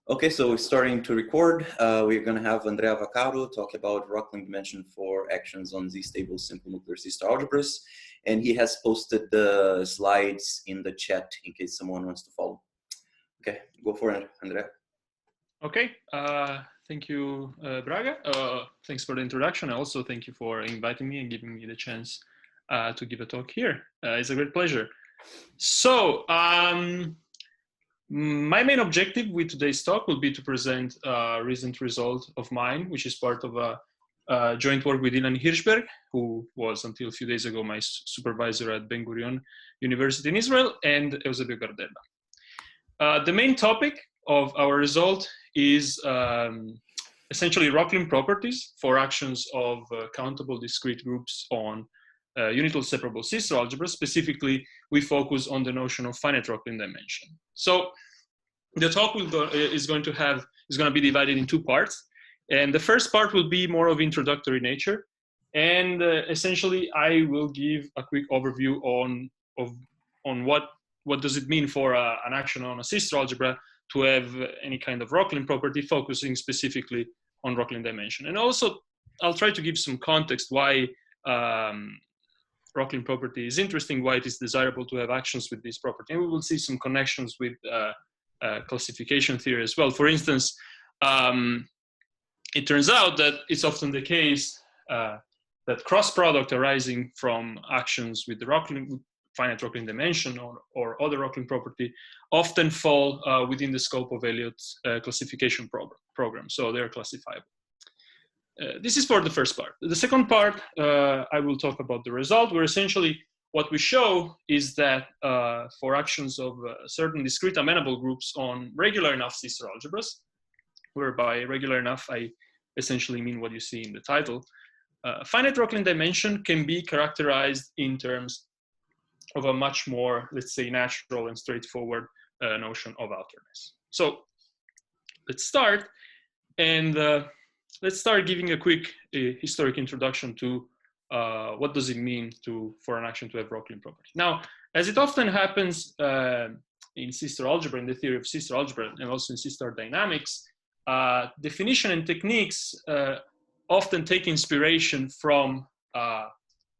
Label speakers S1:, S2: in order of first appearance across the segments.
S1: Okay, so we're starting to record. We're going to have Andrea Vaccaro talk about Rokhlin dimension for actions on z-stable simple nuclear C-star algebras. And he has posted the slides in the chat in case someone wants to follow. Okay, go for it, Andrea.
S2: Okay, thank you, Braga. Thanks for the introduction. Also, thank you for inviting me and giving me the chance to give a talk here. It's a great pleasure. So, my main objective with today's talk will be to present a recent result of mine, which is part of a joint work with Ilan and Hirshberg, who was until a few days ago my supervisor at Ben Gurion University in Israel, and Eusebio Gardella. The main topic of our result is essentially Rokhlin properties for actions of countable discrete groups on unital separable C-star algebra. Specifically, we focus on the notion of finite Rokhlin dimension. So the talk is going to be divided in two parts, and the first part will be more of introductory nature, and essentially I will give a quick overview on what does it mean for an action on a C-star algebra to have any kind of Rokhlin property, focusing specifically on Rokhlin dimension. And also, I'll try to give some context why Rokhlin property is interesting, why it is desirable to have actions with this property. And we will see some connections with classification theory as well. For instance, it turns out that it's often the case that cross product arising from actions with the finite Rokhlin dimension or other Rokhlin property often fall within the scope of Elliott's classification program. So they're classifiable. This is for the first part. The second part, I will talk about the result, where essentially what we show is that for actions of certain discrete amenable groups on regular enough C-star algebras, whereby regular enough, I essentially mean what you see in the title, finite Rokhlin dimension can be characterized in terms of a much more, let's say, natural and straightforward notion of outerness. So let's start, and let's start giving a quick historic introduction to what does it mean for an action to have Rokhlin property. Now, as it often happens in C-star algebra, in the theory of C-star algebra, and also in C-star dynamics, definition and techniques often take inspiration from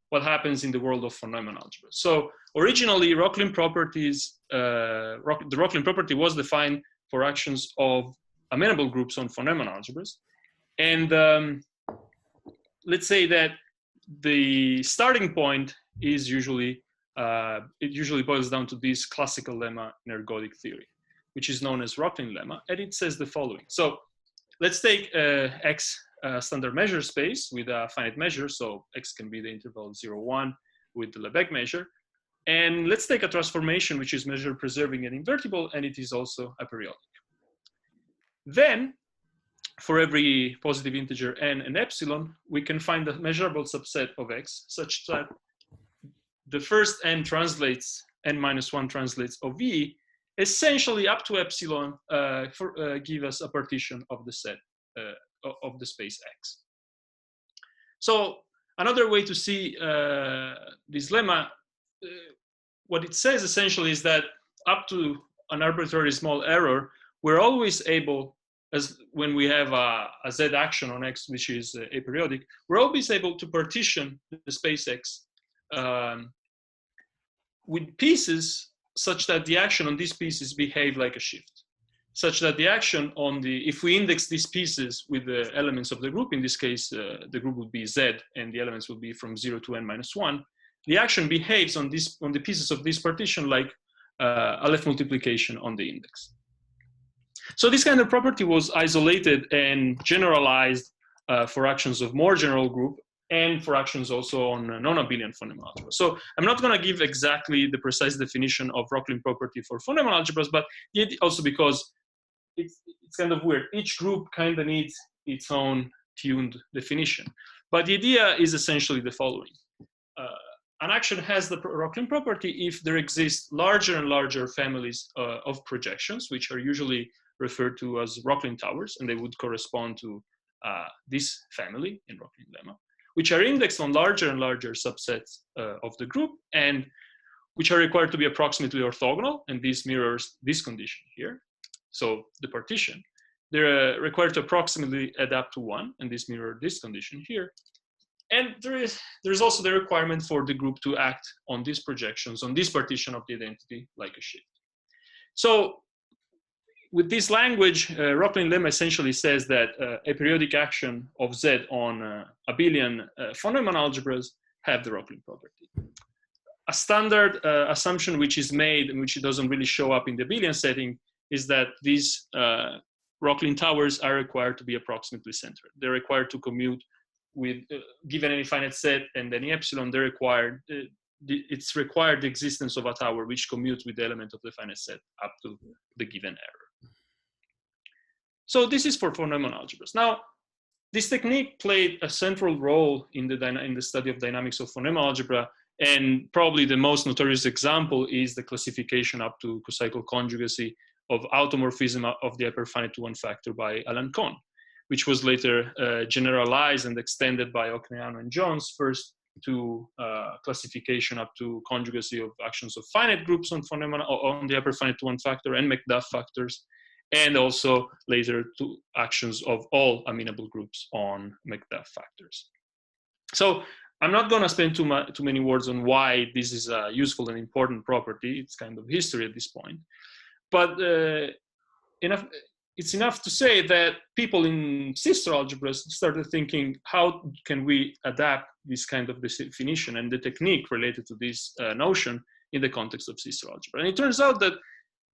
S2: what happens in the world of von Neumann algebra. So originally, Rokhlin properties, the Rokhlin property was defined for actions of amenable groups on von Neumann algebras. And let's say that the starting point is usually, it usually boils down to this classical lemma in ergodic theory, which is known as Rokhlin lemma, and it says the following. So let's take X standard measure space with a finite measure, so X can be the interval 0, 1 with the Lebesgue measure. And let's take a transformation which is measure preserving and invertible, and it is also aperiodic. Then, for every positive integer n and epsilon, we can find a measurable subset of X such that the first n translates, n minus 1 translates of E, essentially up to epsilon give us a partition of the set of the space X. So another way to see this lemma, what it says essentially is that up to an arbitrary small error, we're always able, as when we have a Z action on X, which is aperiodic, we're always able to partition the space X with pieces such that the action on these pieces behave like a shift, such that the action on if we index these pieces with the elements of the group, in this case, the group would be Z, and the elements will be from 0 to n minus 1, the action behaves on the pieces of this partition like a left multiplication on the index. So this kind of property was isolated and generalized for actions of more general group and for actions also on non-abelian von Neumann algebra. So I'm not going to give exactly the precise definition of Rokhlin property for von Neumann algebras, but also because it's kind of weird. Each group kind of needs its own tuned definition. But the idea is essentially the following. An action has the Rokhlin property if there exist larger and larger families of projections, which are usually referred to as Rokhlin towers, and they would correspond to this family in Rokhlin lemma, which are indexed on larger and larger subsets of the group, and which are required to be approximately orthogonal, and this mirrors this condition here, so the partition. they're required to approximately add up to 1, and this mirrors this condition here. And there's also the requirement for the group to act on these projections, on this partition of the identity, like a shift. So with this language, Rokhlin lemma essentially says that a periodic action of Z on abelian von Neumann algebras have the Rokhlin property. A standard assumption which is made, and which doesn't really show up in the abelian setting, is that these Rokhlin towers are required to be approximately centered. They're required to commute with, given any finite set and any epsilon, they're required, it's required the existence of a tower which commutes with the element of the finite set up to the given error. So this is for von Neumann algebras. Now, this technique played a central role in the study of dynamics of von Neumann algebra, and probably the most notorious example is the classification up to cocycle conjugacy of automorphism of the hyperfinite to one factor by Alan Kohn, which was later generalized and extended by Ocneano and Jones, first to classification up to conjugacy of actions of finite groups on von Neumann, on the hyperfinite to one factor and McDuff factors, and also later to actions of all amenable groups on McDuff factors. So I'm not going to spend too many words on why this is a useful and important property. It's kind of history at this point. But it's enough to say that people in sister algebras started thinking, how can we adapt this kind of definition and the technique related to this notion in the context of sister algebra? And it turns out that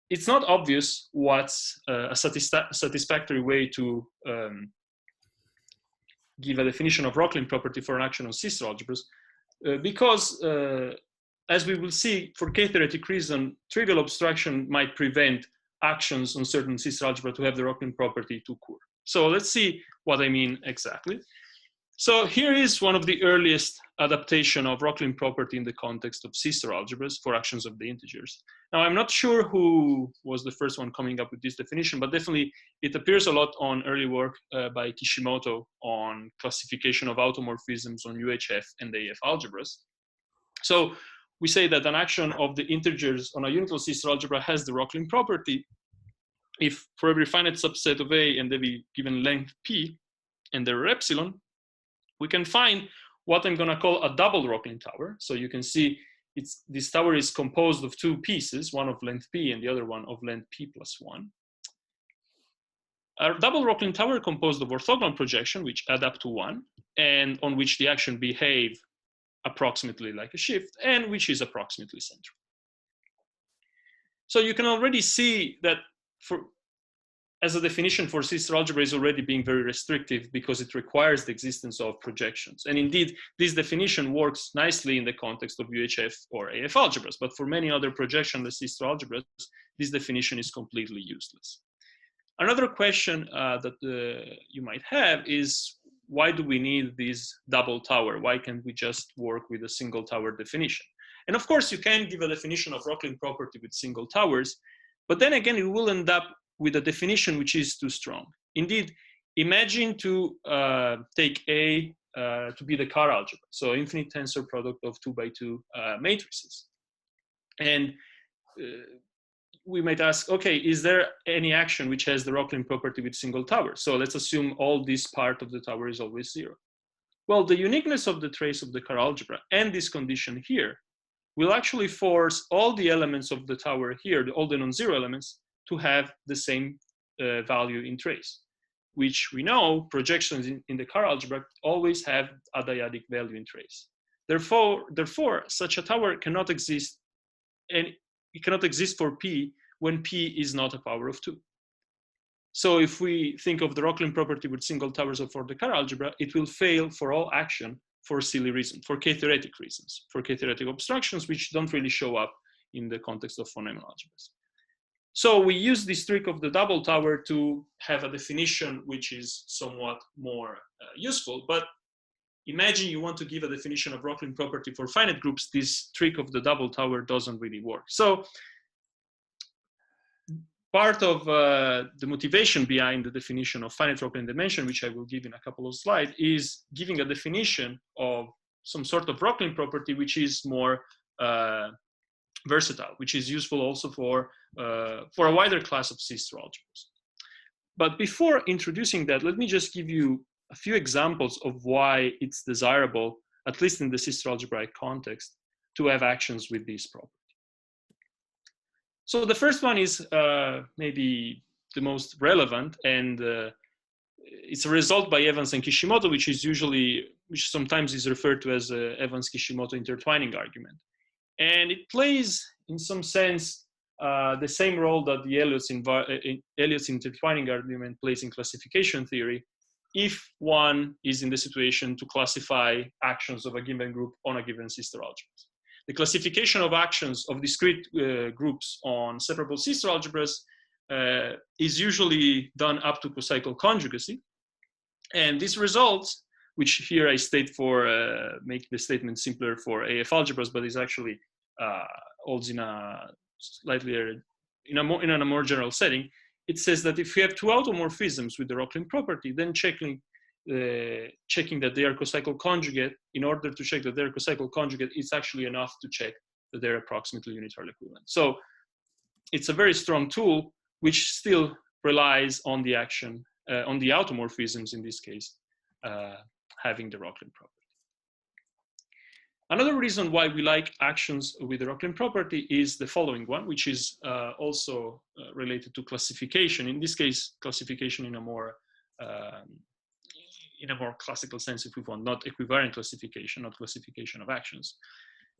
S2: it's not obvious what's a satisfactory way to give a definition of Rokhlin property for an action on sister algebras, because as we will see, for k-theoretic reason, trivial abstraction might prevent actions on certain sister algebra to have the Rokhlin property to occur. So let's see what I mean exactly. So here is one of the earliest adaptation of Rokhlin property in the context of sister algebras for actions of the integers. Now, I'm not sure who was the first one coming up with this definition, but definitely it appears a lot on early work by Kishimoto on classification of automorphisms on UHF and AF algebras. So we say that an action of the integers on a unital sister algebra has the Rokhlin property if for every finite subset of A and every given length P and there are epsilon, we can find what I'm going to call a double Rokhlin tower. So you can see this tower is composed of two pieces, one of length P and the other one of length P plus 1. A double Rokhlin tower composed of orthogonal projection, which add up to 1, and on which the action behave approximately like a shift, and which is approximately central. So you can already see that as a definition for sister algebra is already being very restrictive because it requires the existence of projections. And indeed, this definition works nicely in the context of UHF or AF algebras, but for many other projectionless sister algebras, this definition is completely useless. Another question that you might have is, why do we need this double tower? Why can't we just work with a single tower definition? And of course, you can give a definition of Rokhlin property with single towers, but then again, it will end up with a definition which is too strong. Indeed, imagine to take A to be the Carr algebra, so infinite tensor product of 2 by 2 matrices. And we might ask, okay, is there any action which has the Rokhlin property with single tower? So let's assume all this part of the tower is always 0. Well, the uniqueness of the trace of the Carr algebra and this condition here will actually force all the elements of the tower here, all the non-zero elements, to have the same value in trace, which we know projections in the Carr algebra always have a dyadic value in trace. Therefore, such a tower cannot exist, and it cannot exist for P when P is not a power of 2. So if we think of the Rokhlin property with single towers for the Carr algebra, it will fail for all action for silly reasons, for k-theoretic reasons, for k-theoretic abstractions, which don't really show up in the context of von Neumann algebras. So we use this trick of the double tower to have a definition which is somewhat more useful. But imagine you want to give a definition of Rokhlin property for finite groups. This trick of the double tower doesn't really work. So part of the motivation behind the definition of finite Rokhlin dimension, which I will give in a couple of slides, is giving a definition of some sort of Rokhlin property which is more versatile, which is useful also for a wider class of sister algebras. But before introducing that, let me just give you a few examples of why it's desirable, at least in the sister-algebraic context, to have actions with this property. So the first one is maybe the most relevant, and it's a result by Evans and Kishimoto, which sometimes is referred to as Evans-Kishimoto intertwining argument. And it plays, in some sense, the same role that the Elliott's intertwining argument plays in classification theory, if one is in the situation to classify actions of a given group on a given sister algebras. The classification of actions of discrete groups on separable sister algebras is usually done up to cocycle conjugacy. And these results, which here I state for, make the statement simpler for AF algebras, but is actually holds in a slightly, in a more general setting. It says that if you have two automorphisms with the Rokhlin property, then checking that they are cocycle conjugate, in order to check that they're cocycle conjugate, it's actually enough to check that they're approximately unitarily equivalent. So it's a very strong tool, which still relies on the action, on the automorphisms in this case, having the Rokhlin property. Another reason why we like actions with the Rokhlin property is the following one, which is also related to classification. In this case, classification in a more classical sense, if we want, not equivariant classification, not classification of actions.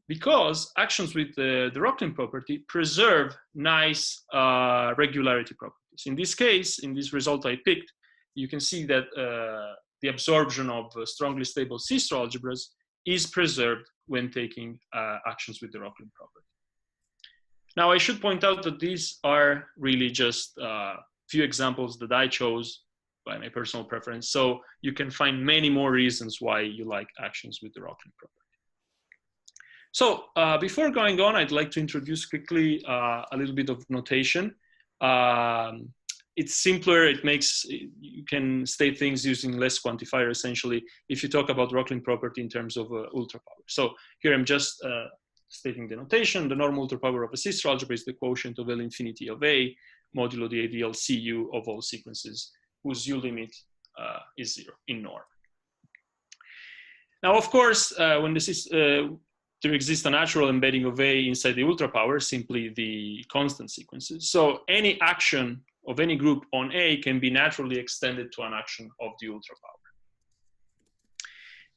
S2: Because actions with the Rokhlin property preserve nice regularity properties. In this case, in this result I picked, you can see that the absorption of strongly stable sister algebras is preserved when taking actions with the Rokhlin property. Now, I should point out that these are really just a few examples that I chose by my personal preference. So you can find many more reasons why you like actions with the Rokhlin property. So before going on, I'd like to introduce quickly a little bit of notation. It's simpler, you can state things using less quantifier essentially if you talk about Rokhlin property in terms of ultra power. So here I'm just stating the notation. The normal ultra power of a sister algebra is the quotient of L infinity of A modulo the ideal CU of all sequences whose U limit is 0 in norm. Now, of course, when there exists a natural embedding of A inside the ultra power, simply the constant sequences. So any action of any group on A can be naturally extended to an action of the ultra power.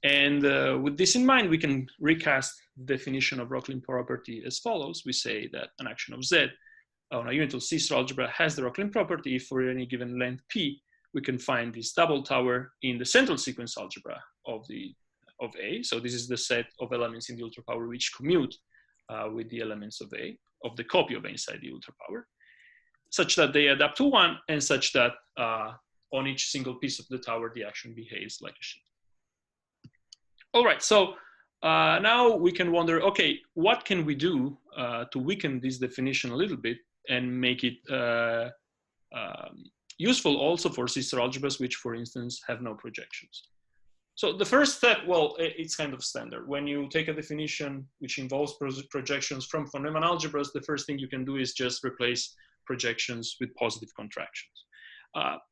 S2: And with this in mind, we can recast the definition of Rokhlin property as follows. We say that an action of Z on a unital sister algebra has the Rokhlin property if for any given length P, we can find this double tower in the central sequence algebra of A. So this is the set of elements in the ultra power which commute with the elements of A, of the copy of A inside the ultra power, such that they add up to 1 and such that on each single piece of the tower, the action behaves like a sheet. All right, so now we can wonder, okay, what can we do to weaken this definition a little bit and make it useful also for sister algebras, which for instance have no projections. So the first step, well, it's kind of standard. When you take a definition which involves projections from von Neumann algebras, the first thing you can do is just replace projections with positive contractions.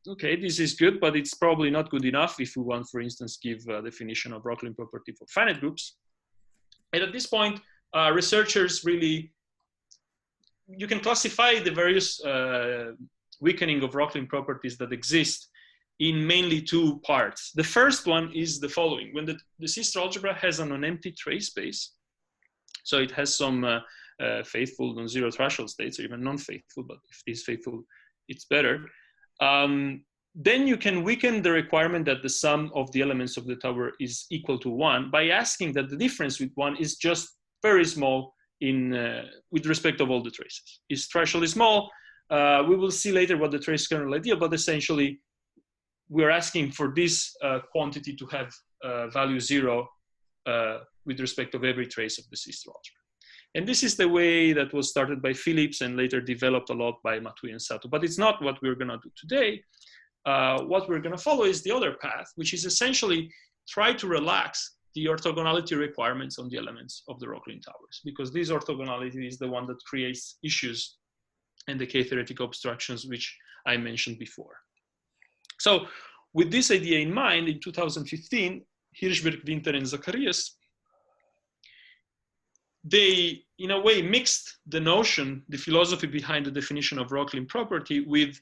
S2: Okay, this is good, but it's probably not good enough if we want, for instance, give a definition of Rokhlin property for finite groups. And at this point, researchers really, you can classify the various weakening of Rokhlin properties that exist in mainly two parts. The first one is the following. When the sister algebra has an unempty trace space, so it has some faithful non-zero threshold states, or even non-faithful, but if it is faithful, it's better. Then you can weaken the requirement that the sum of the elements of the tower is equal to 1 by asking that the difference with 1 is just very small with respect of all the traces. If threshold is small, we will see later what the trace kernel ideal, but essentially we're asking for this quantity to have value 0 with respect of every trace of the sister algebra. And this is the way that was started by Phillips and later developed a lot by Matui and Sato. But it's not what we're going to do today. What we're going to follow is the other path, which is essentially try to relax the orthogonality requirements on the elements of the Rokhlin towers, because this orthogonality is the one that creates issues and the K-theoretic obstructions, which I mentioned before. So with this idea in mind, in 2015, Hirshberg, Winter, and Zacharias, they, in a way, mixed the notion, the philosophy behind the definition of Rokhlin property with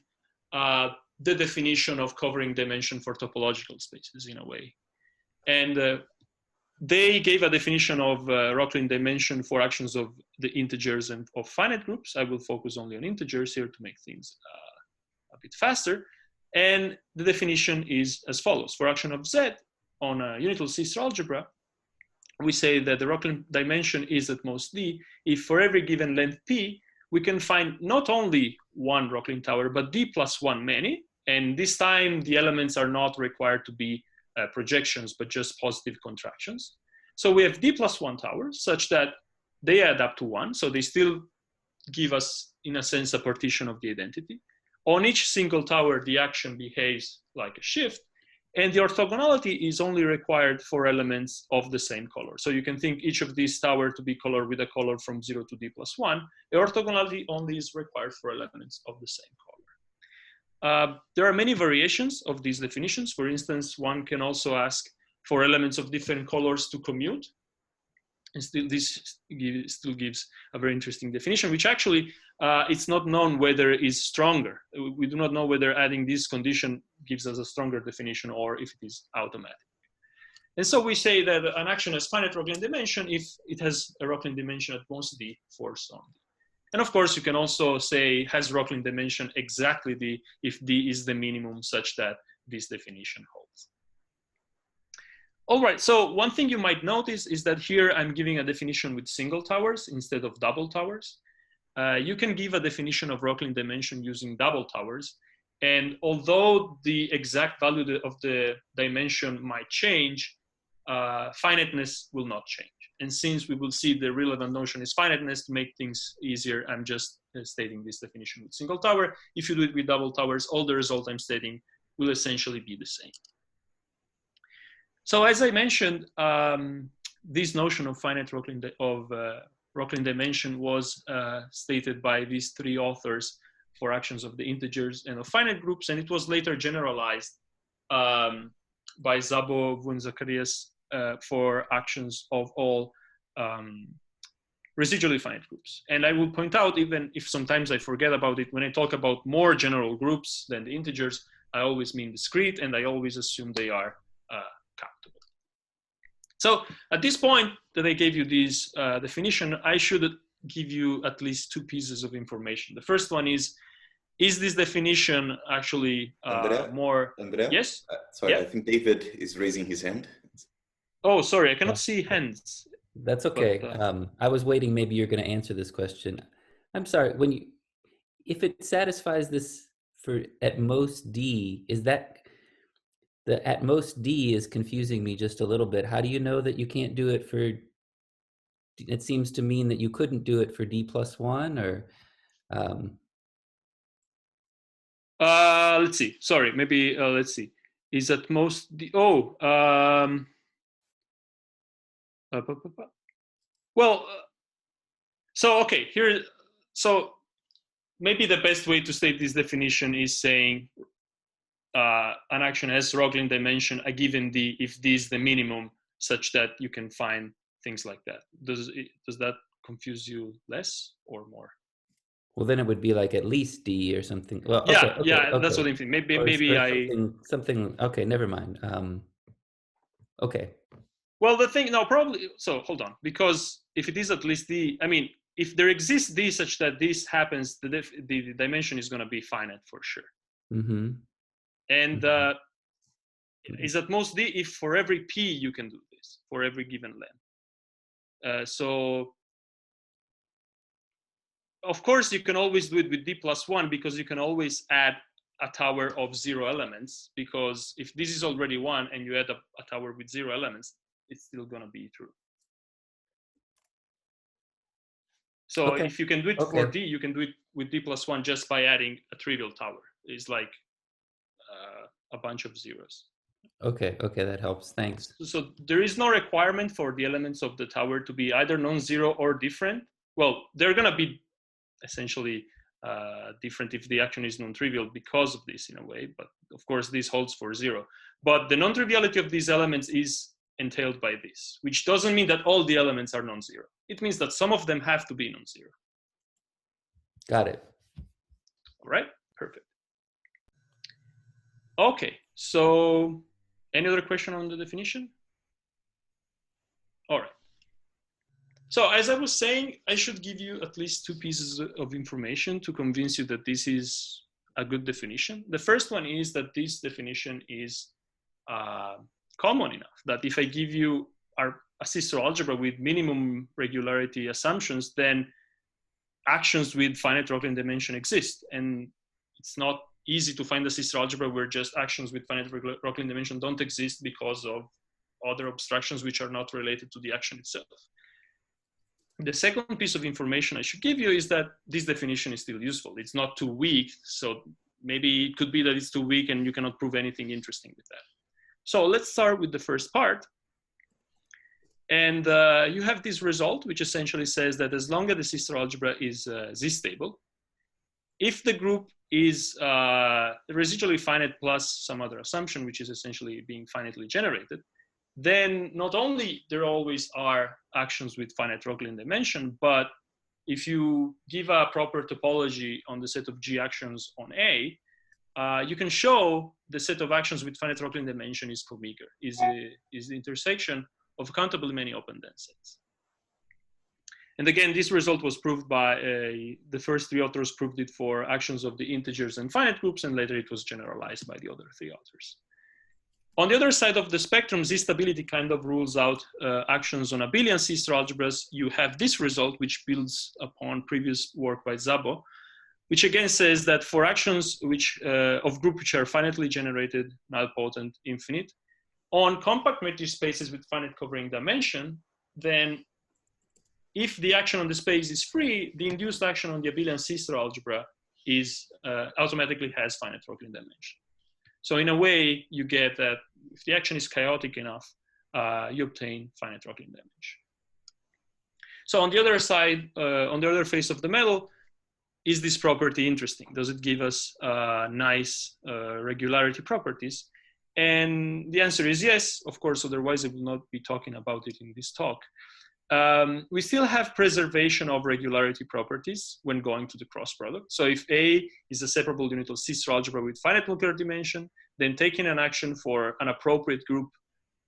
S2: the definition of covering dimension for topological spaces, in a way. And they gave a definition of Rokhlin dimension for actions of the integers and of finite groups. I will focus only on integers here to make things a bit faster. And the definition is as follows. For action of Z on a unital C-star algebra, we say that the Rokhlin dimension is at most D if for every given length P, we can find not only one Rokhlin tower, but D plus one many. And this time the elements are not required to be projections, but just positive contractions. So we have D plus one towers such that they add up to one. So they still give us, in a sense, a partition of the identity. On each single tower, the action behaves like a shift. And the orthogonality is only required for elements of the same color. So you can think each of these towers to be colored with a color from 0 to D plus 1. The orthogonality only is required for elements of the same color. There are many variations of these definitions. For instance, one can also ask for elements of different colors to commute. And still, this still gives a very interesting definition, which actually it's not known whether it is stronger. We do not know whether adding this condition gives us a stronger definition or if it is automatic. And so we say that an action has finite Rokhlin dimension if it has a Rokhlin dimension at most D for some D. And of course, you can also say has Rokhlin dimension exactly D if D is the minimum such that this definition holds. All right, so one thing you might notice is that here I'm giving a definition with single towers instead of double towers. You can give a definition of Rokhlin dimension using double towers. And although the exact value of the dimension might change, finiteness will not change. And since we will see the relevant notion is finiteness, to make things easier, I'm just stating this definition with single tower. If you do it with double towers, all the result I'm stating will essentially be the same. So as I mentioned, this notion of finite Rokhlin, Rokhlin dimension was stated by these three authors for actions of the integers and of finite groups, and it was later generalized by Szabo, and Zacharias for actions of all residually finite groups. And I will point out, even if sometimes I forget about it, when I talk about more general groups than the integers, I always mean discrete, and I always assume they are countable. So at this point that I gave you this definition, I should give you at least two pieces of information. The first one is this definition actually more?
S1: Andrea?
S2: Yes?
S1: Sorry,
S2: yeah?
S1: I think David is raising his hand.
S2: Oh, sorry, I cannot see hands.
S3: That's okay. But, I was waiting, maybe you're going to answer this question. I'm sorry, if it satisfies this for at most D, is that, the at most D is confusing me just a little bit. How do you know that you can't do it for, it seems to mean that you couldn't do it for D plus 1 or?
S2: Let's see, sorry, maybe, let's see. Is at most D, well, so okay, here, so maybe the best way to state this definition is saying an action has Rokhlin dimension a given D if D is the minimum such that you can find things like that. Does that confuse you less or more?
S3: Well, then it would be like at least D or something. Well,
S2: yeah,
S3: okay, okay.
S2: That's what I'm thinking. Maybe
S3: something. Okay, never mind. Okay.
S2: Well, the thing, no, probably, so hold on, because if it is at least D, I mean, if there exists D such that this happens, the dimension is going to be finite for sure.
S3: Mm-hmm.
S2: And is at most D if for every P you can do this, for every given length. So, of course, you can always do it with D plus 1 because you can always add a tower of 0 elements, because if this is already 1 and you add a tower with 0 elements, it's still going to be true. So
S3: okay.
S2: if you can do it for D, you can do it with D plus 1 just by adding a trivial tower. It's like a bunch of zeros.
S3: Okay, that helps. Thanks.
S2: So there is no requirement for the elements of the tower to be either non-zero or different. Well, they're going to be essentially different if the action is non-trivial because of this in a way, but of course this holds for 0. But the non-triviality of these elements is entailed by this, which doesn't mean that all the elements are non-zero. It means that some of them have to be non-zero.
S3: Got it.
S2: All right, perfect. Okay, so any other question on the definition? All right. So as I was saying, I should give you at least 2 pieces of information to convince you that this is a good definition. The first one is that this definition is common enough that if I give you a sister algebra with minimum regularity assumptions, then actions with finite Rokhlin dimension exist. And it's not easy to find a sister algebra where just actions with finite Rokhlin dimension don't exist because of other abstractions which are not related to the action itself. The second piece of information I should give you is that this definition is still useful. It's not too weak, so maybe it could be that it's too weak and you cannot prove anything interesting with that. So let's start with the first part. And you have this result, which essentially says that as long as the sister algebra is z-stable, if the group is residually finite plus some other assumption, which is essentially being finitely generated, then not only there always are actions with finite Rokhlin dimension, but if you give a proper topology on the set of G actions on A, you can show the set of actions with finite Rokhlin dimension is comeagre, is the intersection of countable many open-dense sets. And again, this result was proved by the first 3 authors proved it for actions of the integers and finite groups, and later it was generalized by the other 3 authors. On the other side of the spectrum, z-stability kind of rules out actions on abelian sister algebras. You have this result, which builds upon previous work by Szabo, which again says that for actions which of group which are finitely generated, nilpotent, infinite, on compact metric spaces with finite covering dimension, then if the action on the space is free, the induced action on the abelian sister algebra is automatically has finite Rokhlin dimension. So in a way, you get that if the action is chaotic enough, you obtain finite Rokhlin dimension. So on the other side, on the other face of the medal, is this property interesting? Does it give us nice regularity properties? And the answer is yes, of course, otherwise I will not be talking about it in this talk. We still have preservation of regularity properties when going to the cross product. So if A is a separable unital sister algebra with finite nuclear dimension, then taking an action for an appropriate group,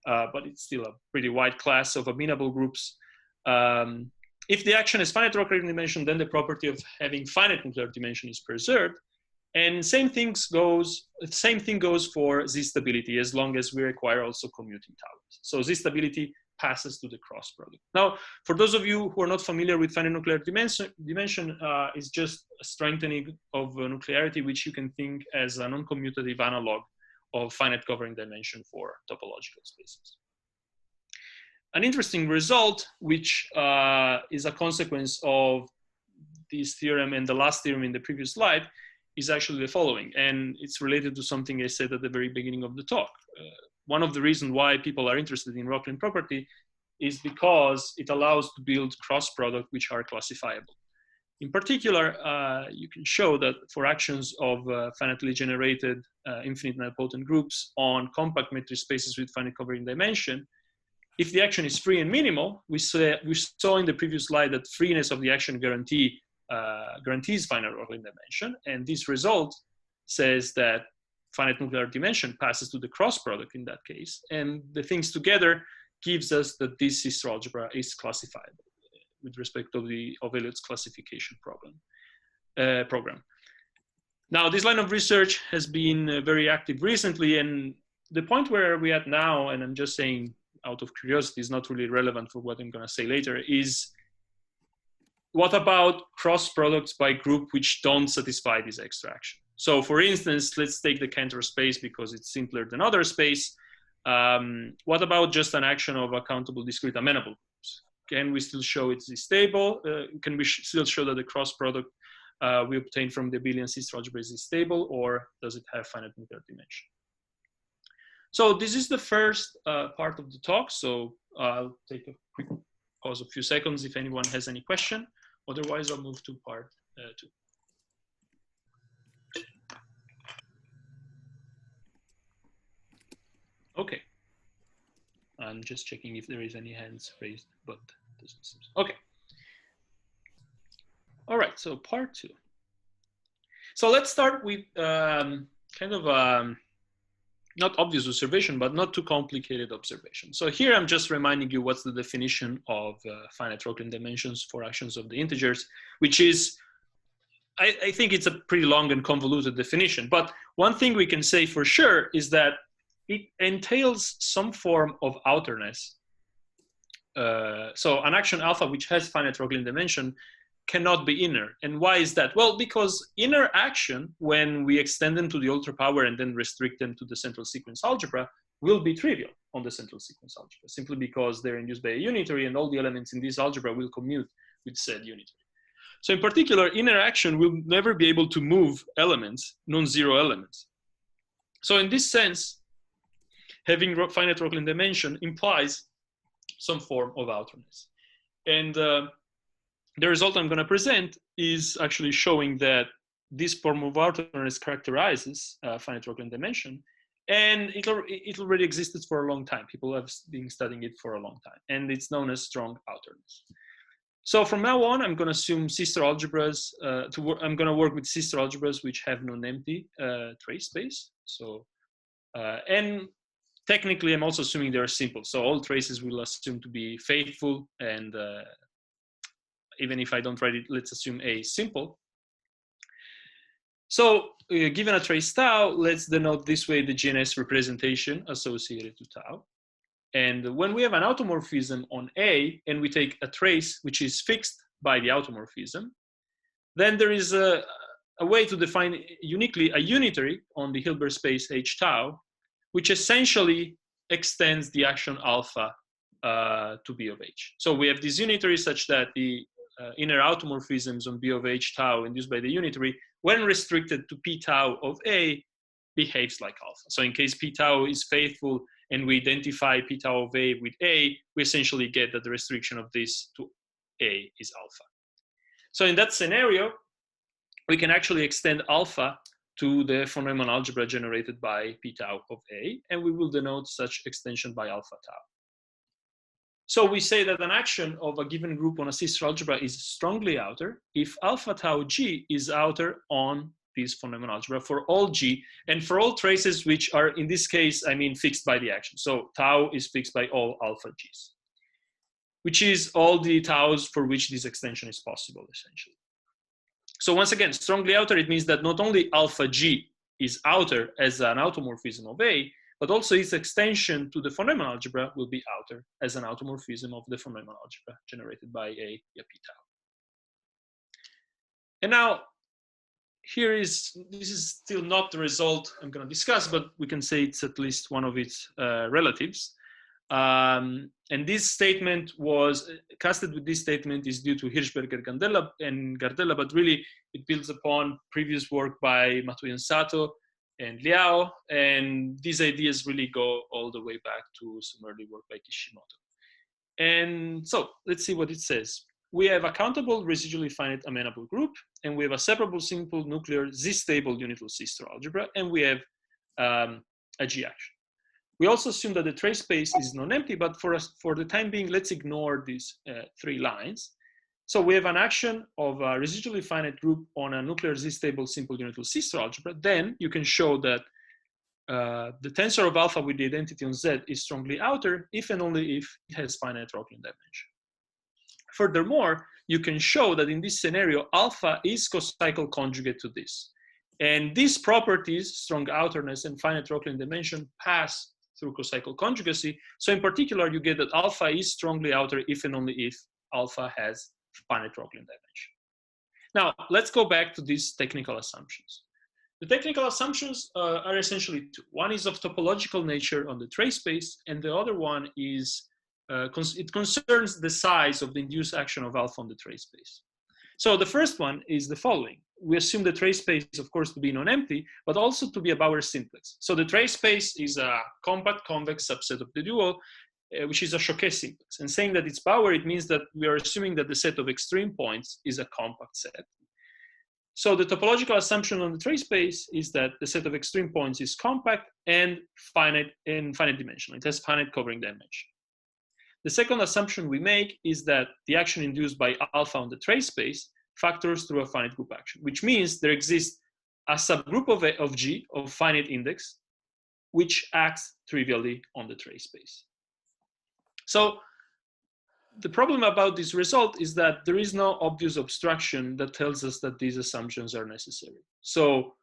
S2: but it's still a pretty wide class of amenable groups. If the action is finite Rokhlin dimension, then the property of having finite nuclear dimension is preserved. And same thing goes for z-stability, as long as we require also commuting towers. So z-stability passes to the cross product. Now, for those of you who are not familiar with finite nuclear dimension is just a strengthening of nuclearity, which you can think as a non-commutative analog of finite covering dimension for topological spaces. An interesting result, which is a consequence of this theorem and the last theorem in the previous slide, is actually the following, and it's related to something I said at the very beginning of the talk. One of the reasons why people are interested in Rokhlin property is because it allows to build cross products which are classifiable. In particular, you can show that for actions of finitely generated infinite nilpotent groups on compact metric spaces with finite covering dimension, if the action is free and minimal, we saw in the previous slide that freeness of the action guarantees finite Rokhlin dimension, and this result says that finite nuclear dimension passes to the cross product in that case, and the things together gives us that this sister algebra is classifiable with respect to of Elliott's classification program. Now, this line of research has been very active recently, and the point where we're at now, and I'm just saying out of curiosity, is not really relevant for what I'm going to say later, is what about cross products by group which don't satisfy this extraction? So for instance, let's take the Cantor space because it's simpler than other space. What about just an action of a countable discrete amenable groups? Can we still show it's stable? Can we still show that the cross product we obtain from the abelian sister algebra is stable, or does it have finite nuclear dimension? So this is the first part of the talk. So I'll take a quick pause, a few seconds if anyone has any question. Otherwise, I'll move to part 2. I'm just checking if there is any hands raised, but it doesn't seem so. Okay. All right, so part 2. So let's start with not obvious observation, but not too complicated observation. So here I'm just reminding you what's the definition of finite Rokhlin dimensions for actions of the integers, which is, I think it's a pretty long and convoluted definition. But one thing we can say for sure is that it entails some form of outerness. So an action alpha which has finite Rokhlin dimension cannot be inner. And why is that? Well, because inner action, when we extend them to the ultra power and then restrict them to the central sequence algebra, will be trivial on the central sequence algebra, simply because they're induced by a unitary and all the elements in this algebra will commute with said unitary. So in particular, inner action will never be able to move elements, non-zero elements. So in this sense, having finite Rokhlin dimension implies some form of outerness. And the result I'm going to present is actually showing that this form of outerness characterizes finite Rokhlin dimension, and it already existed for a long time. People have been studying it for a long time, and it's known as strong outerness. So from now on, I'm going to assume sister algebras. I'm going to work with sister algebras which have non-empty trace space. So and technically, I'm also assuming they are simple. So all traces will assume to be faithful, and even if I don't write it, let's assume A simple. So given a trace tau, let's denote this way the GNS representation associated to tau. And when we have an automorphism on A, and we take a trace which is fixed by the automorphism, then there is a way to define uniquely a unitary on the Hilbert space H tau, which essentially extends the action alpha to B of H. So we have this unitary such that the inner automorphisms on B of H tau induced by the unitary, when restricted to P tau of A, behaves like alpha. So in case P tau is faithful and we identify P tau of A with A, we essentially get that the restriction of this to A is alpha. So in that scenario, we can actually extend alpha to the von Neumann algebra generated by P tau of A, and we will denote such extension by alpha tau. So we say that an action of a given group on a sister algebra is strongly outer if alpha tau G is outer on this von Neumann algebra for all G and for all traces which are, in this case, I mean, fixed by the action. So tau is fixed by all alpha Gs, which is all the taus for which this extension is possible, essentially. So once again, strongly outer, it means that not only alpha G is outer as an automorphism of A, but also its extension to the von Neumann algebra will be outer as an automorphism of the von Neumann algebra generated by A via P tau. And now, this is still not the result I'm going to discuss, but we can say it's at least one of its relatives. And this statement was casted with this statement is due to Hirshberg and Gardella, but really it builds upon previous work by Matoi and Sato and Liao, and these ideas really go all the way back to some early work by Kishimoto. And so let's see what it says. We have a countable residually finite amenable group, and we have a separable simple nuclear Z-stable unital sister algebra, and we have a G action. We also assume that the trace space is non-empty, but for the time being, let's ignore these 3 lines. So we have an action of a residually finite group on a nuclear Z-stable simple unital sister algebra. Then you can show that the tensor of alpha with the identity on Z is strongly outer if and only if it has finite Rokhlin dimension. Furthermore, you can show that in this scenario, alpha is cocycle conjugate to this. And these properties, strong outerness and finite Rokhlin dimension, pass through cocycle conjugacy. So in particular, you get that alpha is strongly outer if and only if alpha has finite Rokhlin dimension. Now, let's go back to these technical assumptions. The technical assumptions are essentially 2. One is of topological nature on the trace space, and the other one is, it concerns the size of the induced action of alpha on the trace space. So the first one is the following. We assume the trace space, of course, to be non-empty, but also to be a Bauer simplex. So the trace space is a compact convex subset of the dual, which is a Choquet simplex. And saying that it's Bauer, it means that we are assuming that the set of extreme points is a compact set. So the topological assumption on the trace space is that the set of extreme points is compact and finite dimensional. It has finite covering dimension. The second assumption we make is that the action induced by alpha on the trace space factors through a finite group action, which means there exists a subgroup of G of finite index, which acts trivially on the trace space. So the problem about this result is that there is no obvious obstruction that tells us that these assumptions are necessary. So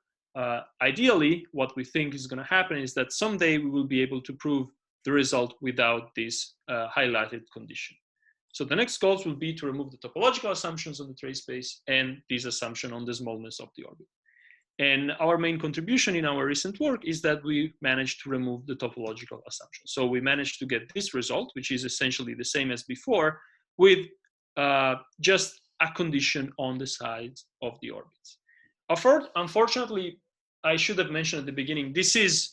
S2: ideally, what we think is going to happen is that someday we will be able to prove the result without this highlighted condition. So the next goals will be to remove the topological assumptions on the trace space and this assumption on the smallness of the orbit. And our main contribution in our recent work is that we managed to remove the topological assumption. So we managed to get this result, which is essentially the same as before, with just a condition on the sides of the orbits. Unfortunately, I should have mentioned at the beginning, this is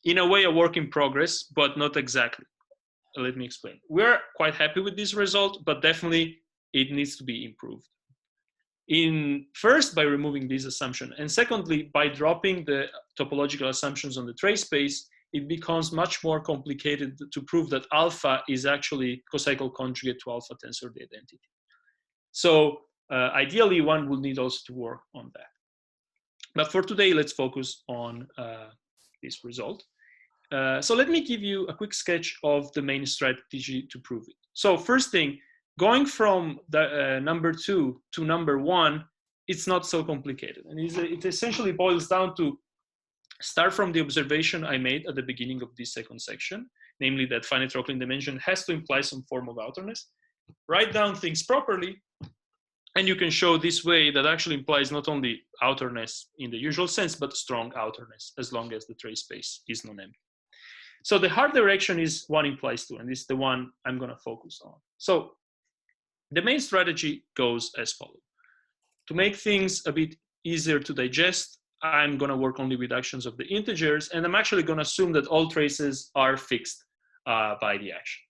S2: in a way a work in progress, but not exactly. Let me explain. We're quite happy with this result, but definitely it needs to be improved. First, by removing this assumption, and secondly, by dropping the topological assumptions on the trace space, it becomes much more complicated to prove that alpha is actually cocycle conjugate to alpha tensor the identity. So ideally, one will need also to work on that. But for today, let's focus on this result. So let me give you a quick sketch of the main strategy to prove it. So first thing, going from the number 2 to number 1, it's not so complicated. And it essentially boils down to start from the observation I made at the beginning of this second section, namely that finite Rokhlin dimension has to imply some form of outerness. Write down things properly, and you can show this way that actually implies not only outerness in the usual sense, but strong outerness, as long as the trace space is non-empty. So the hard direction is 1 implies 2, and this is the one I'm going to focus on. So the main strategy goes as follows. To make things a bit easier to digest, I'm going to work only with actions of the integers, and I'm actually going to assume that all traces are fixed by the action.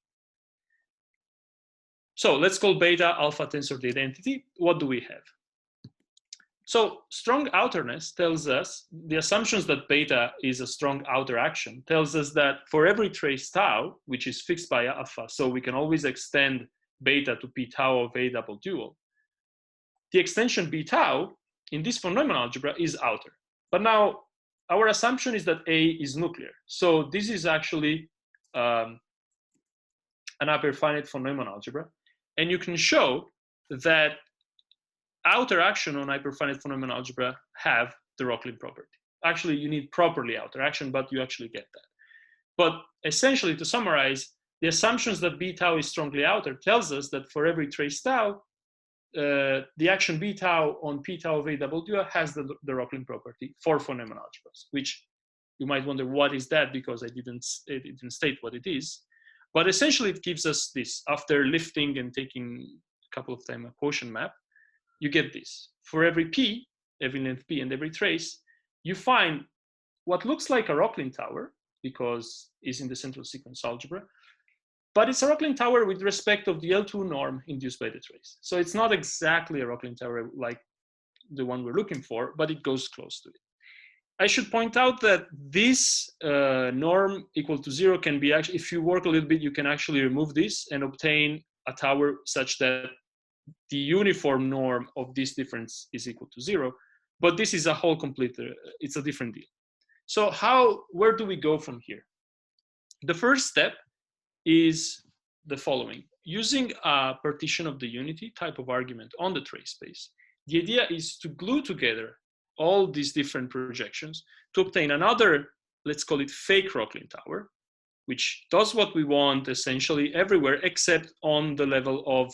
S2: So let's call beta alpha tensor the identity. What do we have? So strong outerness tells us, the assumptions that beta is a strong outer action tells us that for every trace tau, which is fixed by alpha, so we can always extend beta to p tau of a double dual, the extension b tau in this von Neumann algebra is outer. But now our assumption is that A is nuclear. So this is actually an upper finite von Neumann algebra. And you can show that outer action on hyperfinite von Neumann algebra have the Rokhlin property. Actually, you need properly outer action, but you actually get that. But essentially, to summarize, the assumptions that b tau is strongly outer tells us that for every trace tau, the action b tau on p tau of a double dual has the Rokhlin property for von Neumann algebras, which you might wonder what is that, because it didn't state what it is. But essentially, it gives us this. After lifting and taking a couple of times a quotient map, you get this. For every p, every length p, and every trace, you find what looks like a Rokhlin tower, because it's in the central sequence algebra, but it's a Rokhlin tower with respect of the L2 norm induced by the trace. So it's not exactly a Rokhlin tower like the one we're looking for, but it goes close to it. I should point out that this norm equal to 0 can be actually, if you work a little bit, you can actually remove this and obtain a tower such that the uniform norm of this difference is equal to 0. But this is a whole complete, it's a different deal. So where do we go from here? The first step is the following. Using a partition of the unity type of argument on the trace space, the idea is to glue together all these different projections to obtain another, let's call it fake Rokhlin tower, which does what we want essentially everywhere except on the level of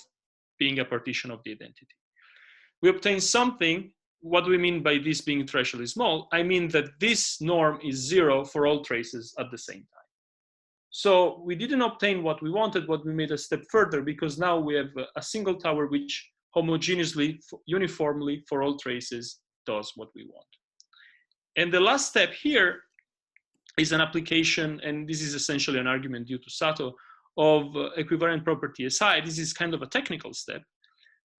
S2: being a partition of the identity. We obtain something. What do we mean by this being thresholdly small? I mean that this norm is 0 for all traces at the same time. So we didn't obtain what we wanted, but we made a step further, because now we have a single tower which homogeneously, uniformly for all traces does what we want. And the last step here is an application, and this is essentially an argument due to Sato, of equivariant property SI. This is kind of a technical step,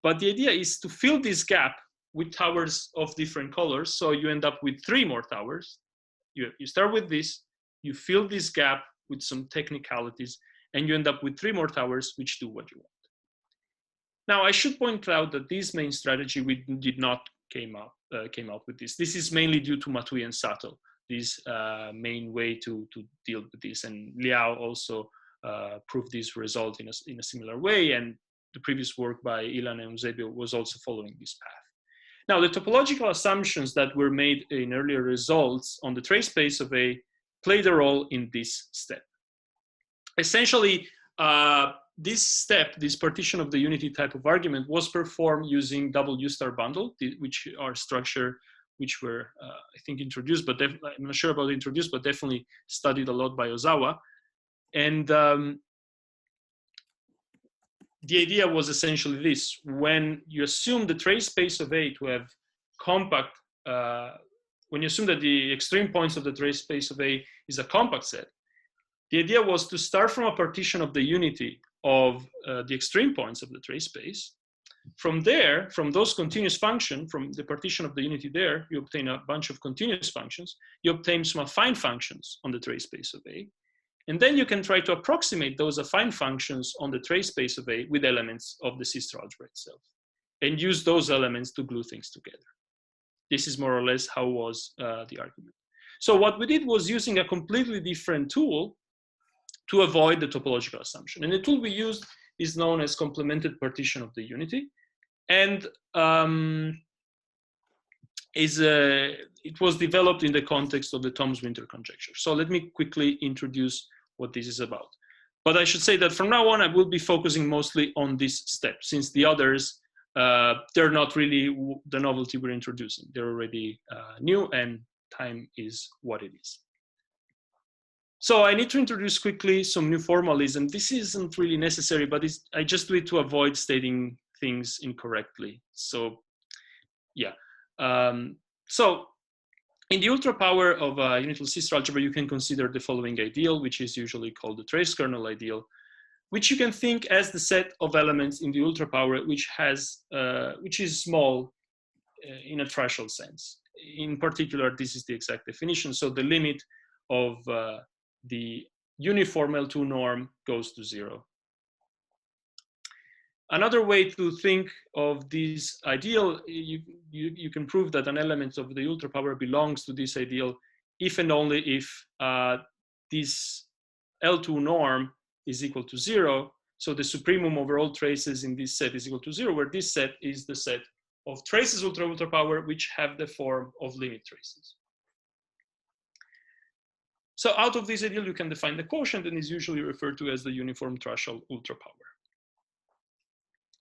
S2: but the idea is to fill this gap with towers of different colors. So you end up with 3 more towers. You start with this, you fill this gap with some technicalities, and you end up with 3 more towers which do what you want. Now, I should point out that this main strategy, we did not came out with this. This is mainly due to Matui and Sato, this main way to deal with this. And Liao also proved this result in a similar way. And the previous work by Ilan and Eusebio was also following this path. Now, the topological assumptions that were made in earlier results on the trace space of A played a role in this step. Essentially, this step, this partition of the unity type of argument, was performed using double U-star bundle, which are structure which were, I think, introduced, but I'm not sure about introduced, but definitely studied a lot by Ozawa. And the idea was essentially this: when you assume the trace space of A to have compact, when you assume that the extreme points of the trace space of A is a compact set, the idea was to start from a partition of the unity of the extreme points of the trace space. From there, from those continuous functions, from the partition of the unity there, you obtain a bunch of continuous functions. You obtain some affine functions on the trace space of A. And then you can try to approximate those affine functions on the trace space of A with elements of the sister algebra itself, and use those elements to glue things together. This is more or less how was the argument. So what we did was using a completely different tool to avoid the topological assumption. And the tool we used is known as complemented partition of the unity. And it was developed in the context of the Thomson-Winter conjecture. So let me quickly introduce what this is about. But I should say that from now on, I will be focusing mostly on this step, since the others, they're not really the novelty we're introducing. They're already new, and time is what it is. So I need to introduce quickly some new formalism. This isn't really necessary, but I just do it to avoid stating things incorrectly. So yeah. So in the ultra power of a unital sister algebra, you can consider the following ideal, which is usually called the trace kernel ideal, which you can think as the set of elements in the ultra power which is small in a threshold sense. In particular, this is the exact definition. So the limit of the uniform L2 norm goes to 0. Another way to think of this ideal, you can prove that an element of the ultra power belongs to this ideal if and only if this L2 norm is equal to 0. So the supremum over all traces in this set is equal to 0, where this set is the set of traces ultra power which have the form of limit traces. So out of this ideal, you can define the quotient, and is usually referred to as the uniform threshold ultra power.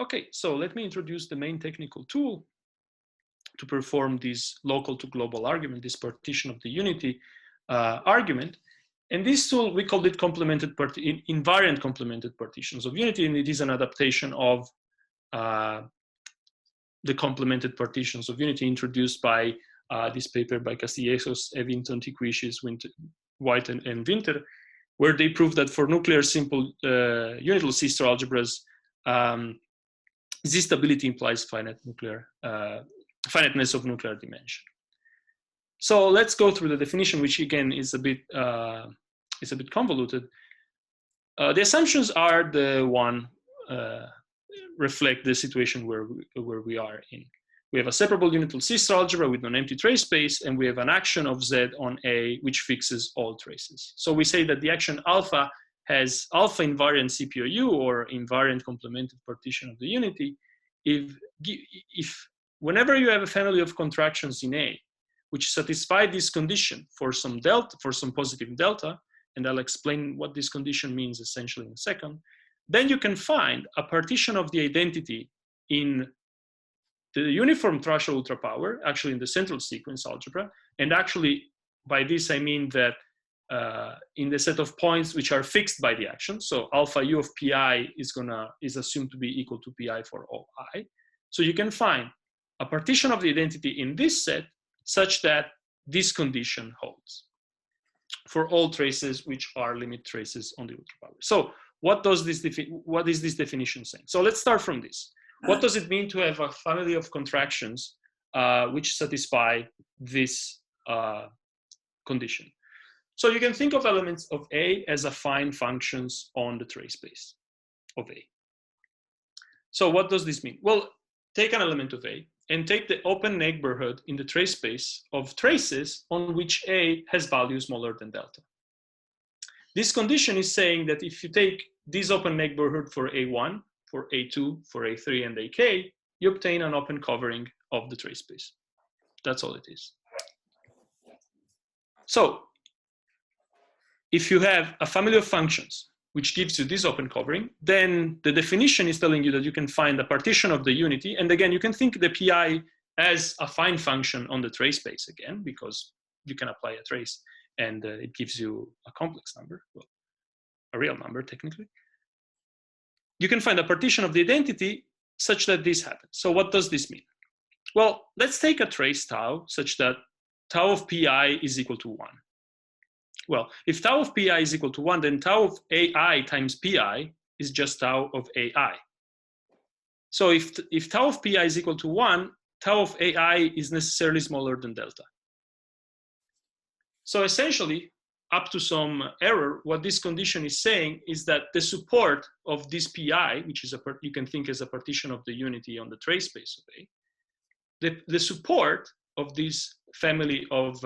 S2: Okay, so let me introduce the main technical tool to perform this local to global argument, this partition of the unity argument. And this tool, we called it invariant complemented partitions of unity, and it is an adaptation of the complemented partitions of unity introduced by this paper by Castillejos, Evington, Tiquishis, White, and Winter, where they proved that for nuclear simple unital sister algebras, Z-stability implies finiteness of nuclear dimension. So let's go through the definition, which again is a bit convoluted. The assumptions are the one reflect the situation where we are in. We have a separable unital sister algebra with an empty trace space, and we have an action of Z on A which fixes all traces. So we say that the action alpha has alpha invariant CPOU, or invariant complemented partition of the unity, if whenever you have a family of contractions in A which satisfy this condition for some delta, for some positive delta, and I'll explain what this condition means essentially in a second, then you can find a partition of the identity in the uniform threshold ultra power, actually in the central sequence algebra. And actually by this I mean that in the set of points which are fixed by the action. So alpha u of pi is assumed to be equal to pi for all I. So you can find a partition of the identity in this set such that this condition holds for all traces which are limit traces on the ultra power. So what is this definition saying? So let's start from this. What does it mean to have a family of contractions which satisfy this condition. So you can think of elements of A as affine functions on the trace space of A. So what does this mean? Well, take an element of A and take the open neighborhood in the trace space of traces on which A has values smaller than delta. This condition is saying that if you take this open neighborhood for A1, for A2, for A3, and AK, you obtain an open covering of the trace space. That's all it is. So if you have a family of functions which gives you this open covering, then the definition is telling you that you can find a partition of the unity. And again, you can think the PI as a fine function on the trace space again, because you can apply a trace and it gives you a complex number, well, a real number technically. You can find a partition of the identity such that this happens. So what does this mean? Well, let's take a trace tau such that tau of PI is equal to 1. Well, if tau of PI is equal to 1, then tau of AI times PI is just tau of AI. So if tau of PI is equal to 1, tau of AI is necessarily smaller than delta. So essentially, up to some error, what this condition is saying is that the support of this PI, which is you can think as a partition of the unity on the trace space of A, the support of this family of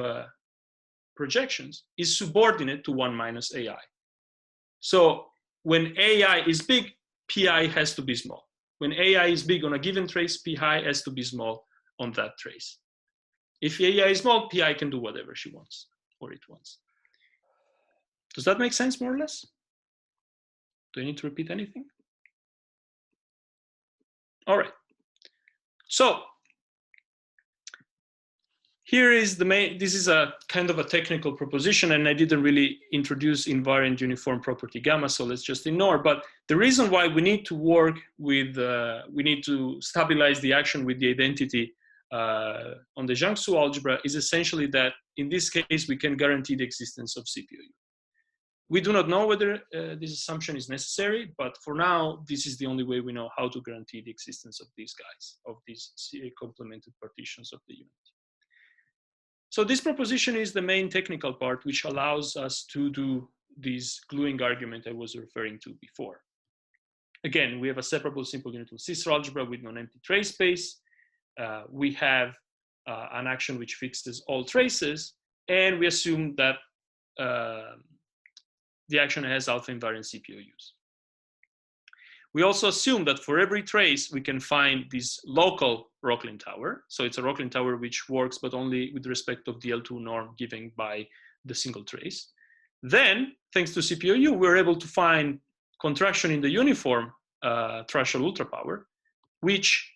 S2: projections is subordinate to 1 minus AI. So when AI is big, PI has to be small. When AI is big on a given trace, PI has to be small on that trace. If AI is small, PI can do whatever she wants or it wants. Does that make sense more or less? Do I need to repeat anything? All right. So here is the main, this is a kind of a technical proposition, and I didn't really introduce invariant uniform property gamma, so let's just ignore. But the reason why we need to work with, we need to stabilize the action with the identity on the Jiangsu algebra is essentially that in this case, we can guarantee the existence of CPOU. We do not know whether this assumption is necessary, but for now, this is the only way we know how to guarantee the existence of these guys, of these complemented partitions of the unity. So this proposition is the main technical part, which allows us to do this gluing argument I was referring to before. Again, we have a separable simple unital sister algebra with non-empty trace space. We have an action which fixes all traces, and we assume that the action has alpha invariant CPOUs. We also assume that for every trace, we can find this local Rokhlin tower. So it's a Rokhlin tower which works, but only with respect of the L2 norm given by the single trace. Then, thanks to CPOU, we're able to find contraction in the uniform Trashal ultra power, which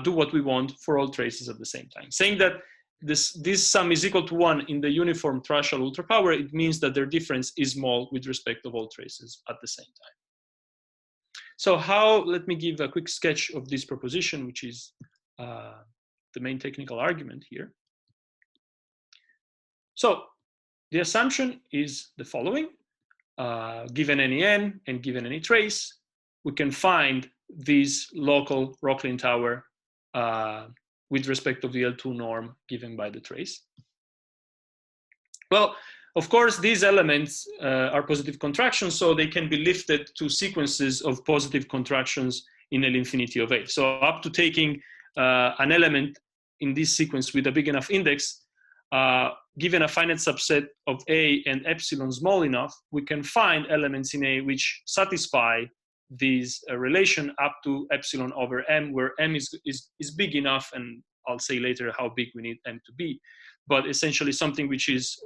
S2: do what we want for all traces at the same time. Saying that this sum is equal to 1 in the uniform Trashal ultra power, it means that their difference is small with respect of all traces at the same time. So let me give a quick sketch of this proposition, which is the main technical argument here. So the assumption is the following. Given any n and given any trace, we can find this local Rokhlin tower with respect of the L2 norm given by the trace. Well, of course, these elements are positive contractions, so they can be lifted to sequences of positive contractions in L infinity of A. So up to taking an element in this sequence with a big enough index, given a finite subset of A and epsilon small enough, we can find elements in A which satisfy this relation up to epsilon over M, where M is big enough, and I'll say later how big we need M to be, but essentially something which is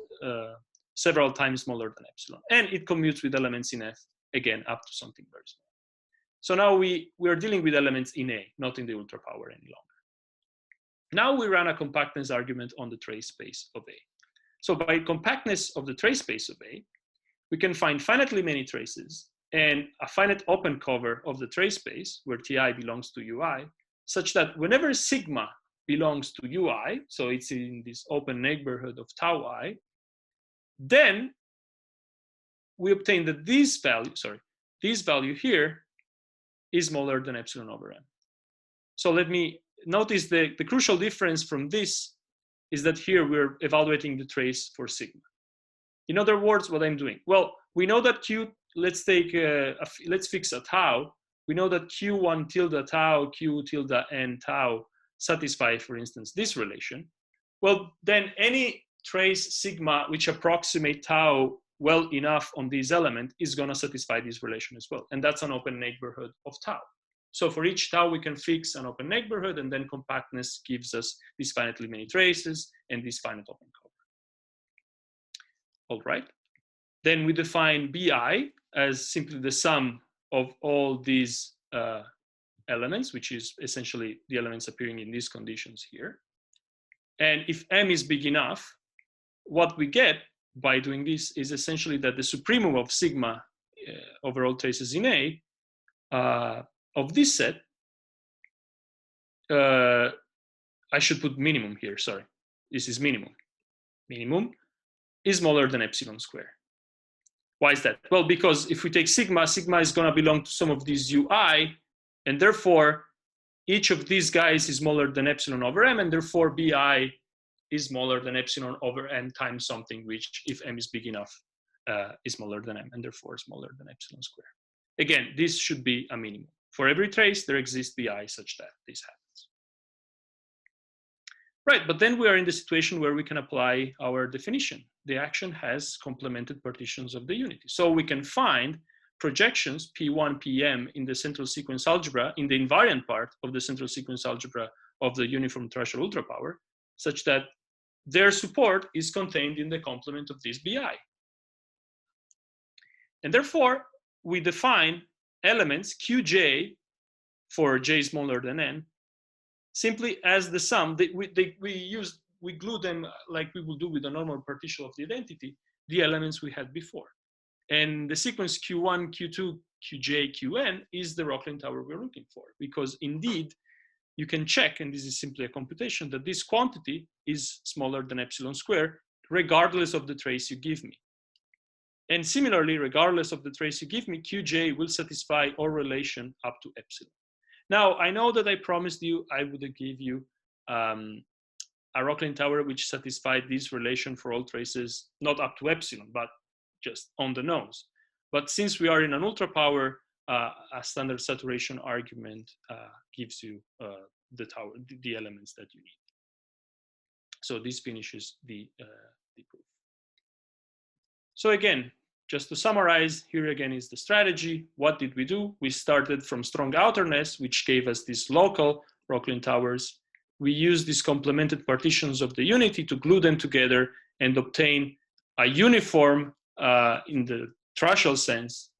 S2: several times smaller than epsilon. And it commutes with elements in F, again, up to something very small. So now we are dealing with elements in A, not in the ultra power any longer. Now we run a compactness argument on the trace space of A. So by compactness of the trace space of A, we can find finitely many traces and a finite open cover of the trace space where Ti belongs to Ui, such that whenever sigma belongs to Ui, so it's in this open neighborhood of tau I, then we obtain that this value here is smaller than epsilon over M. So let me notice the crucial difference from this is that here we're evaluating the trace for sigma. In other words, what I'm doing, well, we know that Q, let's fix a tau. We know that Q1 tilde tau, Q tilde n tau satisfy, for instance, this relation. Well, then any trace sigma which approximate tau well enough on this element is going to satisfy this relation as well. And that's an open neighborhood of tau. So for each tau, we can fix an open neighborhood, and then compactness gives us these finitely many traces and this finite open cover. All right. Then we define Bi as simply the sum of all these elements, which is essentially the elements appearing in these conditions here. And if M is big enough, what we get by doing this is essentially that the supremum of sigma over all traces in A of this set, I should put minimum here, sorry. This is minimum. Minimum is smaller than epsilon square. Why is that? Well, because if we take sigma, sigma is going to belong to some of these ui, and therefore each of these guys is smaller than epsilon over m, and therefore Bi is smaller than epsilon over m times something which, if m is big enough, is smaller than m, and therefore smaller than epsilon square. Again, this should be a minimum. For every trace, there exists Bi such that this happens. Right, but then we are in the situation where we can apply our definition. The action has complemented partitions of the unity. So we can find projections P1, Pm in the central sequence algebra, in the invariant part of the central sequence algebra of the uniform threshold ultrapower, such that their support is contained in the complement of this Bi. And therefore, we define elements Qj for j smaller than n simply as the sum. We glue them like we will do with a normal partition of the identity, the elements we had before. And the sequence Q1, Q2, Qj, Qn is the Rokhlin tower we're looking for, because indeed you can check, and this is simply a computation, that this quantity is smaller than epsilon square, regardless of the trace you give me. And similarly, regardless of the trace you give me, Qj will satisfy all relation up to epsilon. Now, I know that I promised you I would give you a Rokhlin tower which satisfied this relation for all traces, not up to epsilon, but just on the nose. But since we are in an ultrapower, a standard saturation argument gives you the elements that you need. So this finishes the proof. So again, just to summarize, here again is the strategy. What did we do? We started from strong outerness, which gave us these local Rokhlin towers. We used these complemented partitions of the unity to glue them together and obtain a uniform, in the threshold sense,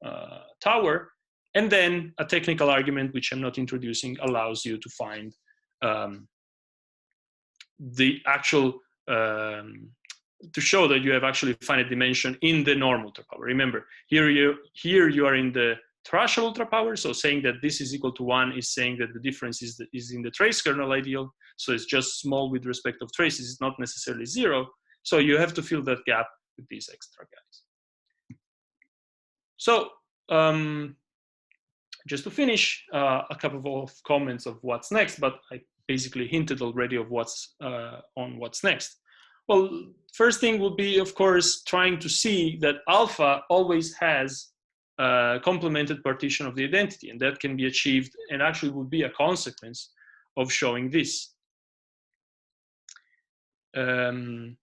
S2: tower. And then a technical argument, which I'm not introducing, allows you to find the actual, to show that you have actually finite dimension in the norm ultrapower. Remember, here you are in the threshold ultrapower, so saying that this is equal to 1 is saying that the difference is in the trace kernel ideal, so it's just small with respect of traces, it's not necessarily 0, so you have to fill that gap with these extra guys. So just to finish, a couple of comments of what's next, but I basically hinted already of what's next. Well, first thing will be, of course, trying to see that alpha always has a complemented partition of the identity, and that can be achieved and actually would be a consequence of showing this. And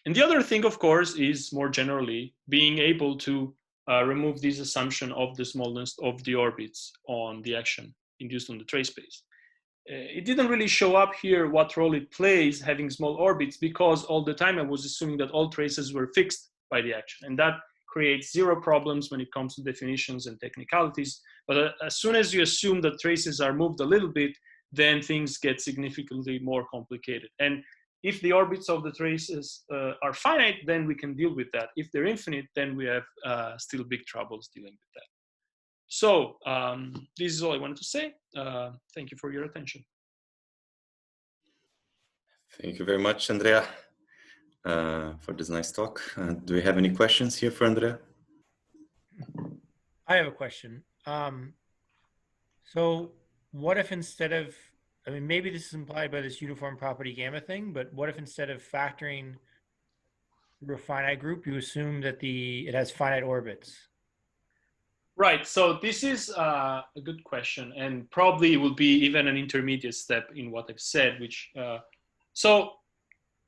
S2: the other thing, of course, is more generally being able to remove this assumption of the smallness of the orbits on the action induced on the trace space. It didn't really show up here what role it plays having small orbits, because all the time I was assuming that all traces were fixed by the action, and that creates 0 problems when it comes to definitions and technicalities. But as soon as you assume that traces are moved a little bit, then things get significantly more complicated. And if the orbits of the traces are finite, then we can deal with that. If they're infinite, then we have still big troubles dealing with that. So this is all I wanted to say. Thank you for your attention.
S1: Thank you very much, Andrea, for this nice talk. Do we have any questions here for Andrea?
S4: I have a question. So what if instead of I mean, maybe this is implied by this uniform property gamma thing, but what if instead of factoring through a finite group, you assume that it has finite orbits?
S2: Right, so this is a good question, and probably it will be even an intermediate step in what I've said, which, so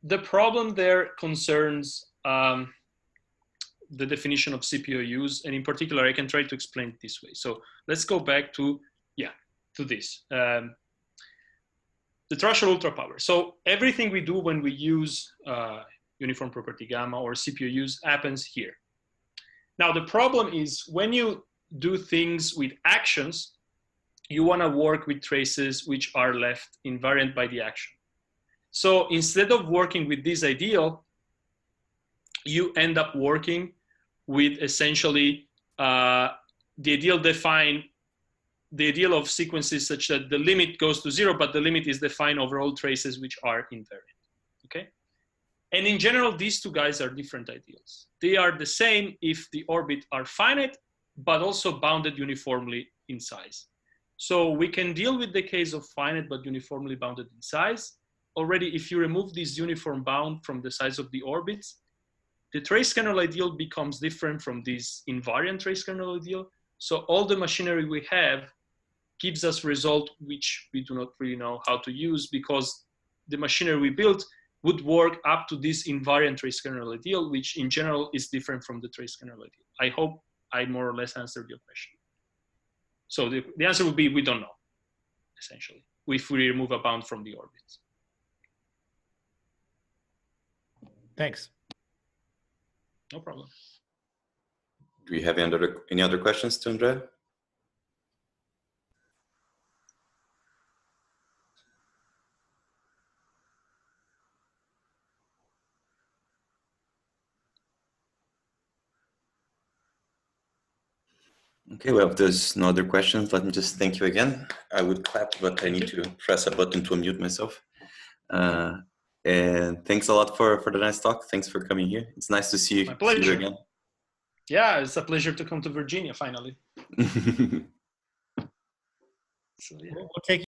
S2: the problem there concerns the definition of CPOUs, and in particular, I can try to explain it this way. So let's go back to, to this. The threshold ultra power. So everything we do when we use uniform property gamma or CPOUs happens here. Now, the problem is when you do things with actions, you want to work with traces which are left invariant by the action. So instead of working with this ideal, you end up working with essentially the ideal of sequences such that the limit goes to 0, but the limit is defined over all traces which are invariant, okay? And in general, these two guys are different ideals. They are the same if the orbits are finite, but also bounded uniformly in size. So we can deal with the case of finite but uniformly bounded in size. Already, if you remove this uniform bound from the size of the orbits, the trace kernel ideal becomes different from this invariant trace kernel ideal. So all the machinery we have gives us result which we do not really know how to use, because the machinery we built would work up to this invariant trace kernel ideal, which in general is different from the trace kernel ideal. I hope I more or less answered your question. So the answer would be we don't know, essentially, if we remove a bound from the orbits.
S4: Thanks.
S2: No problem.
S1: Do we have any other questions to Andrea? Okay, well, if there's no other questions, let me just thank you again. I would clap, but I need to press a button to unmute myself. And thanks a lot for the nice talk. Thanks for coming here. It's nice to see you,
S2: My pleasure.
S1: again.
S2: Yeah, it's a pleasure to come to Virginia finally. So, yeah.
S4: We'll take